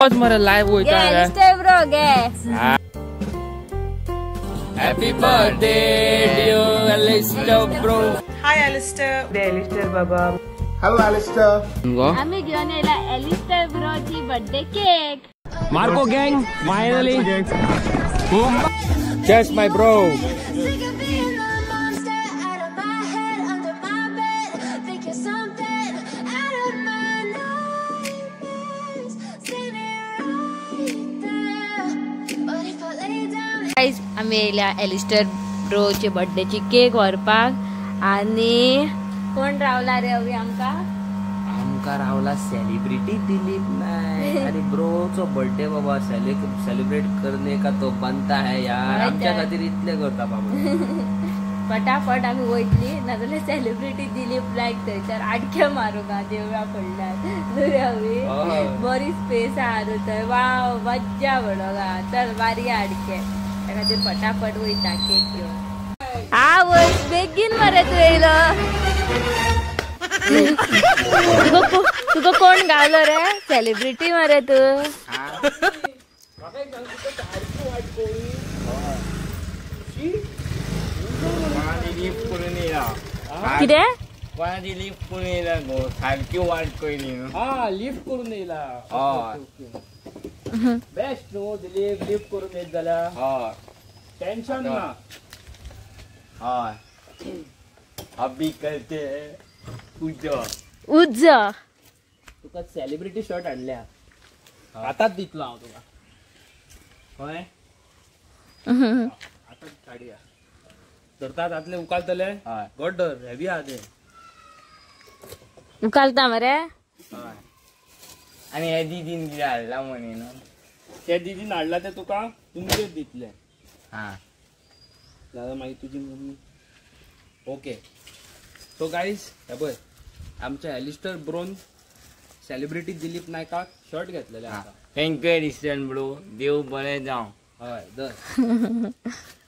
Watch मरे live वयता Alistair bro गे happy birthday dear Alistair bro hi Alistair Alistair बाबा हेलो एलिस्टर आम्ही घेऊन येला एलिस्टर ब्रोची birthday cake Marco gang finally Cheers my bro guys आम्ही येला एलिस्टर ब्रोचे बर्थडेची केक व्हरपाक आणि कोण रावला रे अवी आमका रावला सेलिब्रिटी दिलीप नाईक आणि ब्रोचो बर्थडे बाबा सेलिब्रेट करने का तो बनता है यार आमच्या खातीर इतले करता बाबा फटाफट आम्ही वयतली नाजाल्यार सेलिब्रिटी दिलीप नाईक थंयसर आडखे मारूंक देवळा पडल्यात बरी स्पेस आहा थंय वाव मज्जा म्हणोगा चल बारी आडखे त्या खातीर फटाफट वयता केक घेवन वय बेगीन मरे तू येयलो तुका कोण गावलो रे सेलिब्रिटी मरे तू कितें लिफ्ट करून येयला गो सारकी वाट कयली लिफ्ट करून येयला बेस्ट न्हू दिलीप लिफ्ट करून येत जाल्यार टेन्शन ना हय अभी करते उज्ज तुका सेलिब्रिटी शर्ट हाडल्या आताच दितलो हांव तुका हय आताच काडया धरतात आतले उकालतले गड्डर हेवी आहा ते उकालता मरे आनी हे दीदीन कितें हाडला म्हणे न्हू ते दीदीन हाडला ते तुका तुमचेच दितले जाल्यार मागीर तुजी मम्मी ओके सो गाईज हे पळय आमच्या एलिस्टर ब्रोन सेलिब्रिटी दिलीप नायकाक शर्ट घेतलेले आसा थँक्यू एलिस्टर ब्रो देव बरें जावं हय दर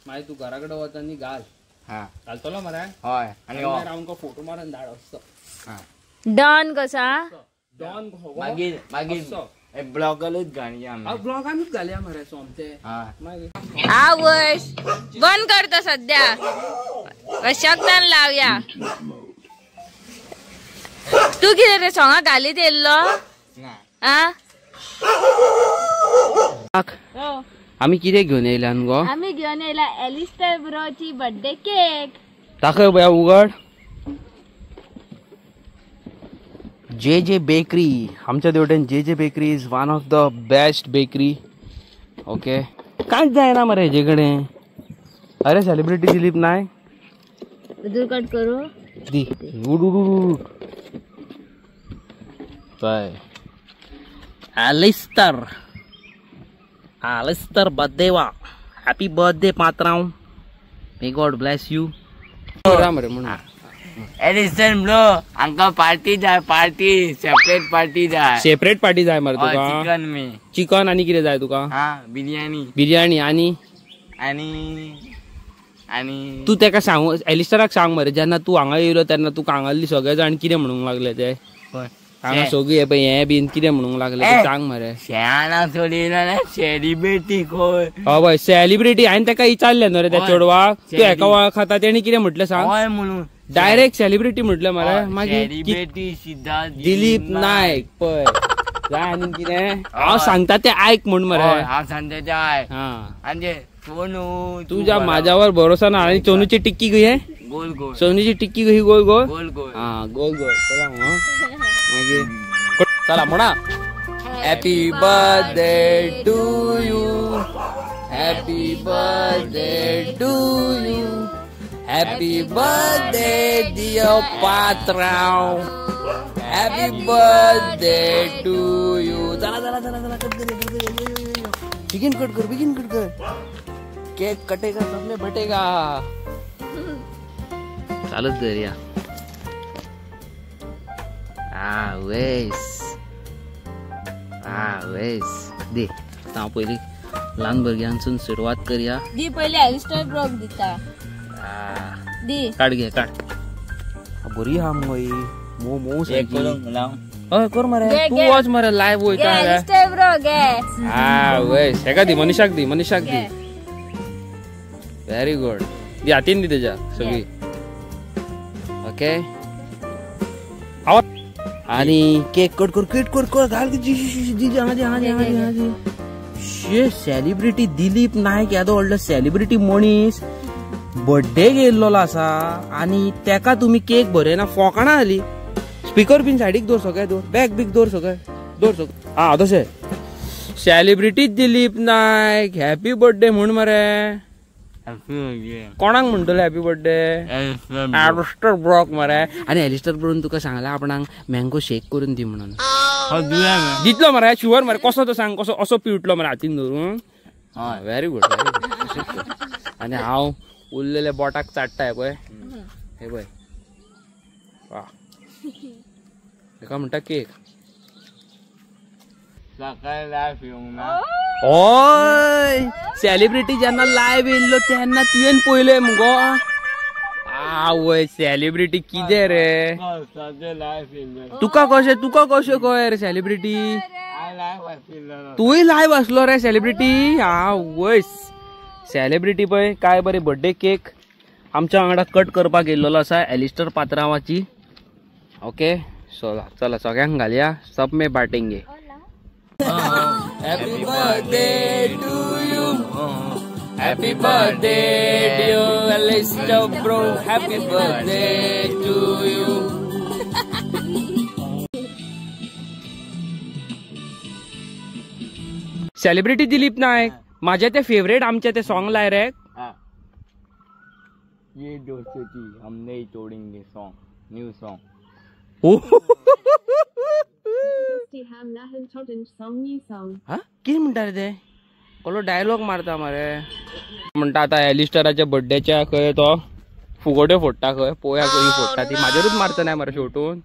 मागीर तूं घरा कडेन वचनी घाल घालतलो मरे हय आनी आमकां फोटो मारून धाड असो डॉन कसा डॉन मागीर ब्लॉगालूच घालया ब्लॉगानूच घालया मरे सोमते मागीर वयस बंद करता सध्या शक्तान लावया तू कितें रे सोंगा घालीत येयल्लो आमी कितें घेवन येयल्या गो आम्ही घेऊन येयला एलिस्टर ब्रोची बर्थडे केक दाखय बया उगड जे बेकरी आमच्या देवटेन जे bakery is one of the best bakery okay कांयच जायना मरे हेजे कडेन अरे सेलिब्रिटी दिलीप नायक दूर कट करू दी बाय एलिस्टर बर्थडे वा हैप्पी बर्थडे पात्रांव may God bless you Alistair bro आमकां पार्टी जाय पार्टी सेपरेट पार्टी जाय मरे तुका चिकन आनी कितें जाय तुका बिर्याणी आनी तू तेका सांग एलिस्टराक सांग मरे जेन्ना तू हांगा येयलो तेन्ना तू हांगाल्ली सगळे जाण कितें म्हणूंक लागले ते हांगा सगळी हे पळय हे बीन कितें म्हणूंक लागले ते सांग मरे शेणां सोडिना सेलिब्रिटी खंय हय सेलिब्रिटी हांवें तेका विचारलें न्हू रे त्या चेडवाक तूं हेका वळख खाता तेणी कितें म्हटलें सांग हय म्हणून डायरेक्ट सेलिब्रिटी म्हटलें मरे मागीर दिलीप नायक पळय जाय आनी कितें हांव सांगता तें आयक म्हण मरे हांव सांगता तें आयक आनी सोनू तुझ्या माझ्यावर भरोसा ना आणि सोनूची टिक्की गई गोल गोल सोनूची टिक्की गई गोल गोल गोल गोल चला म्हणा happy birthday to you happy birthday to you happy birthday dear पात्रांव हॅपी बर्थडे टू यू चला बिगिन कट कर केक कटेगा सबने बटेगा चालत दरिया वेस दे आता पयली ल्हान भुरग्यांसून सुरवात करूया दी पयली एलिस्टर ब्रोक दिता दी काढ घे काढ बरी हा मई मो मो से हय कर मरे तू वॉच मरे लाइव वयता एलिस्टर ब्रो घे वयस हेका दी मनीषाक दी व्हेरी गुड दी हातीन दी त्याच्या सगळी ओके आणि केक कट कर घाल सेलिब्रिटी दिलीप नायक यादव व्हडलो सेलिब्रिटी मनीस बर्थडे गेल्लो आसा आणि तेका तुम्ही केक भरयना फोकाणा आली स्पीकर बीन सायडीक दवर सगळे दवर बॅग बीग दवर सगळे हा तशें सेलिब्रिटी दिलीप नायक हॅपी बर्थडे म्हण मरे कोणाक म्हणटले हॅपी बर्थडे एलिस्टर ब्रॉक मरे आणि एलिस्टर ब्रोन तुका सांगला आपणाक मँगो शेक करून दी म्हणून दितलो मरे शुअर मरे कसो तो सांग कसो असो पिवटलो मरे हातीन धरून व्हेरी गुड आणि हांव उरलेले बोटाक चाटताय पळय हे पळय वा हेका म्हणटा केक ओय सेलिब्रिटी जेन्ना लायव्ह येयल्लो तेन्ना तुवें पळयलें मुगो आवय सेलिब्रिटी कितें रे तुका कशें कळ्ळें रे सेलिब्रिटी तूंय लायव्ह आसलो रे सेलिब्रिटी आवय सेलिब्रिटी पळय काय बरे बर्थडे केक आमच्या वांगडा कट करपाक येयल्लो आसा एलिस्टर पात्रांवाची ओके सो चला सगळ्यांक घालया सब में बाटेंगे Happy birthday to you. Happy birthday to Alistair bro. Happy birthday to you. Celebrity Dilip Nayak माझे ते फेवरेट आमचे ते सॉन्ग लाय रे ये दोस्तों हम नहीं छोड़ेंगे सॉन्ग न्यू सॉन्ग किती म्हणटा रे ते कसलो डायलॉग मारता मरे म्हणटा आता एलिस्टराच्या बर्थडेच्या खंय तो फुगोट्यो फोडटा खंय पोया खंय फोडटा ती म्हाजेरूच मारता नाही मरे शेवटून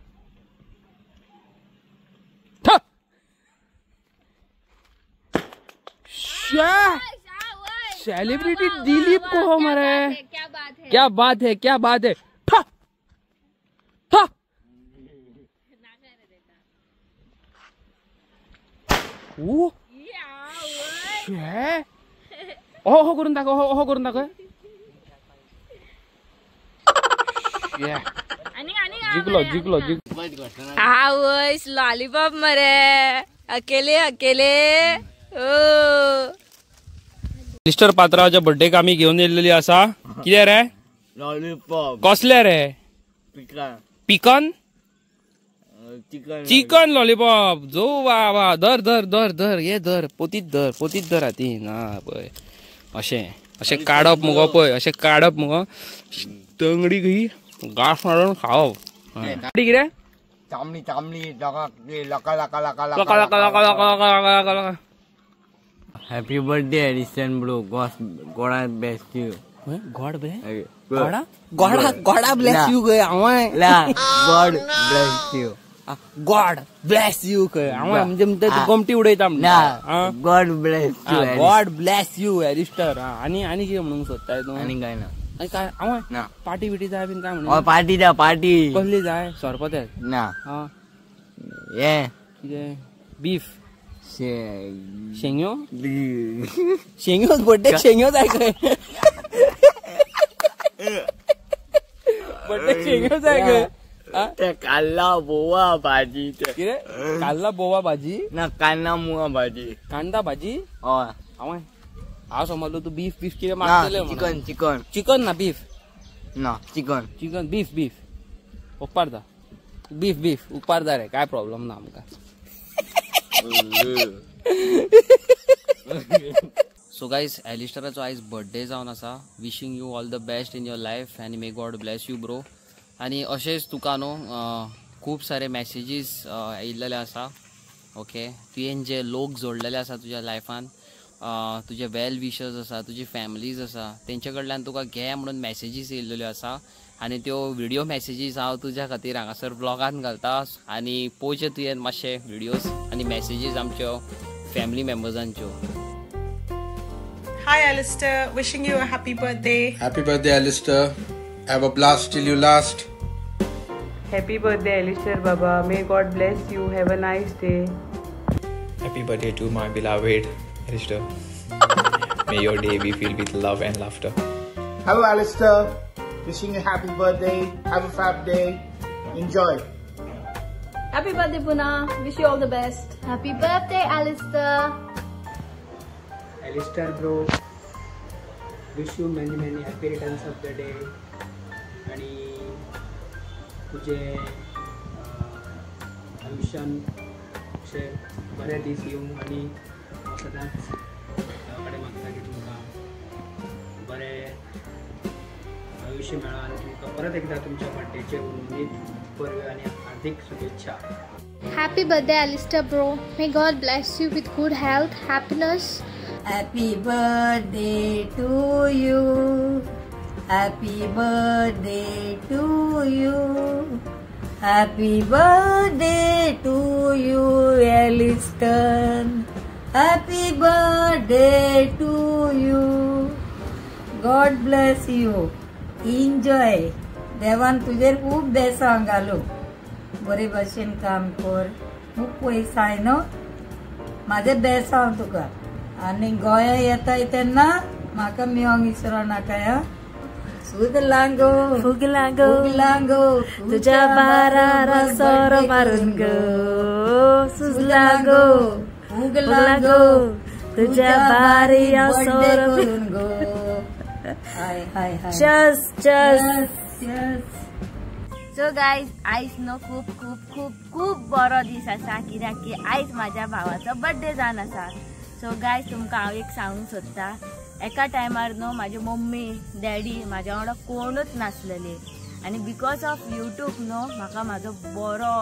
सेलिब्रिटी दिलीप को हो मरे क्या बात है हो करून दाखव जिंकलो आवयस लॉलीपॉप मरे अकेले एलिस्टर पात्राच्या बर्थडेक आम्ही घेऊन येयल्लेली आसा कितें रे लॉलीपॉप कसले रे पिकन चिकन चिकन लॉलीपॉप जो वा धर ये धर पोतीत धर हातीन पळय अशें काडप मुगो पळय अशें काडप मुगो तंगडी घी गाफ मारून खावप कितें चामली लका Happy birthday, Edison bro. God bless you. God bless. God bless you गय आवय. God bless you. God bless you गय आवय म्हणजे ते गोमटी उडयता ना. God bless you. God bless you Alistair. आणि कितें म्हणूंक सोदताय तूं? आणि काय ना. आणि काय आवय ना पार्टी बिटी जाय बीन काय म्हणून? ओ पार्टी दा पार्टी. कसली जाय? सरपत्याक? ना. हां. ये. कितें? बीफ. शेंग्यो बर्थडे शेंग्यो जाय खंय बर्थडे शेंग्यो जाय खंय कांदा बोवा भाजी कितें कांदा बोवा भाजी ना कांदा मुळा भाजी कांदा भाजी हय आवय हांव समजलो तू बीफ कितें मारतले चिकन ना बीफ ना चिकन बीफ उपकारता बीफ उपकारता रे काय प्रॉब्लेम ना आमकां सो गाइस एलिस्टराचो आयज बर्थडे जावन आसा wishing you all the best in your life आनी may God bless you bro आनी अशेंच तुका न्हू खूब सारे मॅसेजीस येयल्लेले आसा ओके तुवें जे लोक जोडलेले आसा तुज्या लायफान तुजे वेल विशर्स आसा तुजी फॅमिलीज आसा तेंचे कडल्यान तुका घे म्हणून मॅसेजीस येयल्ल्यो आसा आनी त्यो व्हिडिओ मॅसेजीस हांव तुज्या खातीर हांगासर ब्लॉगान घालता आनी पळोवचे तुवें मातशे व्हिडिओज आनी मॅसेजीस आमच्यो family मेंबर्सांच्यो. Hi Alistair, wishing you a happy birthday. Happy birthday, Alistair. Have a blast till you last. Happy birthday Alistair Baba. May God bless you. Have a nice day. Happy birthday to my beloved Alistair. May your day be filled with love and laughter. Hello Alistair, wishing you happy birthday, have a fab day, enjoy. Happy birthday Puna, wish you all the best. Happy birthday Alistair. Alistair bro, wish you many happy returns of the day. आणि तुझे आयुष्यान अशे बरे दीस येवं आणि सदांच देवाकडे मागता की तुमकां बरें आयुष्य मेळा आणि तुमकां परत एकदा तुमच्या बर्थडेचे उमेद परवे आणि हार्दिक शुभेच्छा. Happy birthday Alistair bro. May God bless you with good health, happiness. Happy birthday to you. Happy birthday to you. Happy birthday to you, Alistair. Happy birthday to you. God bless you. Enjoy. देवान तुझे खूप बेसांग घालू. बरे भाशेन काम कर. खूप पयसा आहे न्हू. माझे बेसांग तुका. आणि गोंया येताय तेन्ना म्हाका मेळोंक इसरो नाका या. फुगलांगो फुगलांगो फुगलांगो तुझ्या बारारा सोरो मारून गो. सुजलांगो फुगलांगो तुझ्या बारिया सोरो मारून गो. हाय हाय हाय. चस चस. सो गायज आयज न्हू खूप खूप खूप खूप बरो दीस आसा कित्याक की आयज म्हाज्या भावाचो बर्थडे जावन आसा. सो गायज तुमकां हांव एक सांगूंक सोदतां एका टायमार न्हू म्हाजी मम्मी डॅडी म्हाज्या वांगडा कोणूच नासलेली आनी बिकॉज ऑफ यूट्यूब न्हू म्हाका म्हाजो बरो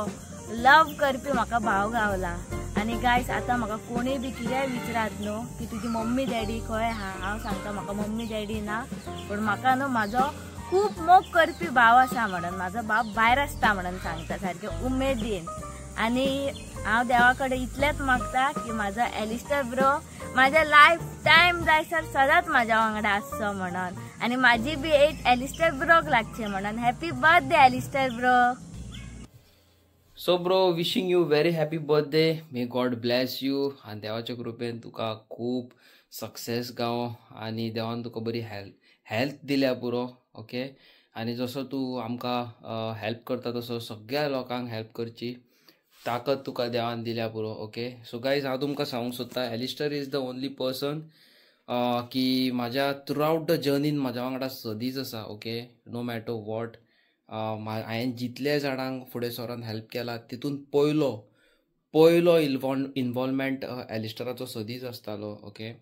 लव करपी म्हाका भाव गावला. आनी गायज आतां म्हाका कोणूय बी कितेंय विचारात न्हू की तुजी मम्मी डॅडी खंय आहा हांव सांगता म्हाका मम्मी डॅडी ना पूण म्हाका न्हू म्हाजो खूप मोग करपी भाव आसा म्हणून म्हाजो भाव भायर आसता म्हणून सांगता सारकें उमेदीन. आनी हांव देवा कडेन इतलेंच मागता की म्हाजो एलिस्टर ब्रो म्हाज्या लायफ टायम जायसर सदांच म्हाज्या वांगडा आसचो म्हणून आनी म्हाजी बी एज एलिस्टर ब्रोक लागची म्हणून. Happy birthday Alistair bro. So bro wishing you very happy birthday. May God bless you आनी देवाच्या कृपेन तुका खूब सक्सेस गावो आनी देवान तुका बरी हेल्थ दिल्या पुरो. ओके आनी जसो तूं आमकां हेल्प करता तसो सगळ्या लोकांक हेल्प करची ताकद तुका देवान दिल्या पुरो. ओके सो गायज हांव तुमकां सांगूंक सोदतां Alistair is the only person की म्हाज्या थ्रू आउट द जर्नीन म्हाज्या वांगडा सदींच आसा. ओके नो मॅटर वॉट हांवें जितले जाणांक फुडें सरोन हेल्प केला तितून पयलो इन्वॉल्वमेंट एलिस्टराचो सदींच आसतालो. ओके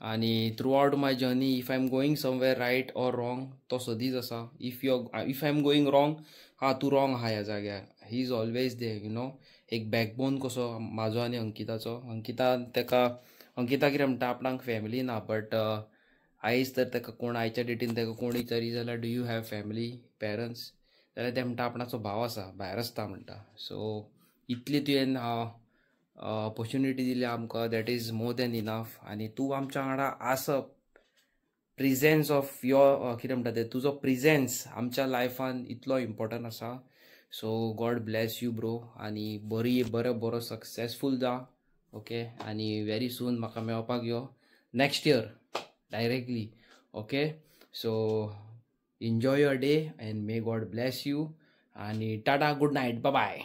आनी throughout my journey if I am going somewhere right or wrong तो सदींच आसा. If I am going wrong तूं रॉंग आहा ह्या जाग्यार. He is always there you know. एक बॅकबोन कसो म्हाजो आनी अंकिताचो. अंकिता कितें म्हणटा आपणाक फॅमिली ना बट आयज तर ताका कोण आयच्या डेटीन ताका कोण विचारी जाल्यार do you have family parents जाल्यार ते म्हणटा आपणाचो भाव आसा भायर आसता म्हणटा. सो इतली तुवें ऑपॉर्च्युनिटी दिली आमकां that is more than enough. आनी तूं आमच्या वांगडा आसप प्रिझेन्स ऑफ युअर कितें म्हणटा तें तुजो प्रिझेन्स आमच्या लायफान इतलो इम्पॉर्टंट आसा. So God bless you bro आनी बरो सक्सेसफूल जा. ओके आनी व्हेरी सून म्हाका मेळपाक यो next year directly. Okay so enjoy your day and may God bless you आनी tata good night bye bye.